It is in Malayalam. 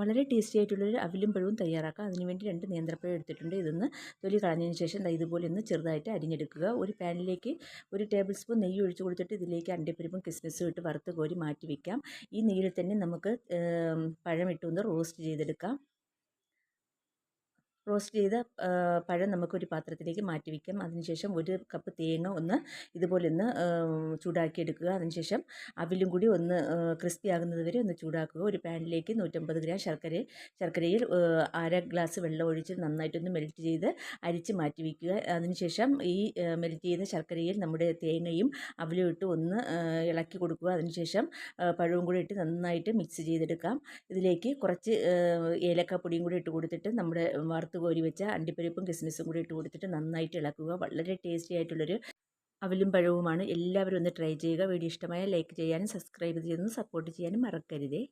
വളരെ ടേസ്റ്റി ആയിട്ടുള്ളൊരു അവിലും പഴവും തയ്യാറാക്കാം. അതിനുവേണ്ടി 2 നേന്ത്രപ്പഴം എടുത്തിട്ടുണ്ട്. ഇതൊന്ന് തൊലി കളഞ്ഞതിന് ശേഷം ഇതുപോലെ ഒന്ന് ചെറുതായിട്ട് അരിഞ്ഞെടുക്കുക. ഒരു പാനിലേക്ക് 1 ടേബിൾ സ്പൂൺ നെയ്യ് ഒഴിച്ച് കൊടുത്തിട്ട് ഇതിലേക്ക് അണ്ടിപ്പരിപ്പും കിസ്മിസും ഇട്ട് വറുത്ത് കോരി മാറ്റി വയ്ക്കാം. ഈ നെയ്യിൽ തന്നെ നമുക്ക് പഴം ഇട്ടൊന്ന് റോസ്റ്റ് ചെയ്തെടുക്കാം. റോസ്റ്റ് ചെയ്ത പഴം നമുക്കൊരു പാത്രത്തിലേക്ക് മാറ്റി വയ്ക്കാം. അതിനുശേഷം 1 കപ്പ് തേങ്ങ ഇതുപോലെ ഒന്ന് ചൂടാക്കി എടുക്കുക. അതിനുശേഷം അവിലും കൂടി ഒന്ന് ക്രിസ്പി ആകുന്നത് വരെ ഒന്ന് ചൂടാക്കുക. ഒരു പാനിലേക്ക് 150 ഗ്രാം ശർക്കരയിൽ 1/2 ഗ്ലാസ് വെള്ളം ഒഴിച്ച് നന്നായിട്ടൊന്ന് മെൽറ്റ് ചെയ്ത് അരിച്ച് മാറ്റി വയ്ക്കുക. അതിനുശേഷം ഈ മെൽറ്റ് ചെയ്ത ശർക്കരയിൽ നമ്മുടെ തേങ്ങയും അവിലും ഇട്ട് ഒന്ന് ഇളക്കി കൊടുക്കുക. അതിനുശേഷം പഴവും കൂടി ഇട്ട് നന്നായിട്ട് മിക്സ് ചെയ്തെടുക്കാം. ഇതിലേക്ക് കുറച്ച് ഏലക്കാപ്പൊടിയും കൂടി ഇട്ട് കൊടുത്തിട്ട് നമ്മുടെ വറുത്ത് കോരി വെച്ച അണ്ടിപ്പരിപ്പും കിസ്മിസും കൂടി ഇട്ട് കൊടുത്തിട്ട് നന്നായിട്ട് ഇളക്കുക. വളരെ ടേസ്റ്റി ആയിട്ടുള്ളൊരു അവിലും പഴവുമാണ്. എല്ലാവരും ഒന്ന് ട്രൈ ചെയ്യുക. വീഡിയോ ഇഷ്ടമായാൽ ലൈക്ക് ചെയ്യാനും സബ്സ്ക്രൈബ് ചെയ്യാനും സപ്പോർട്ട് ചെയ്യാനും മറക്കരുതേ.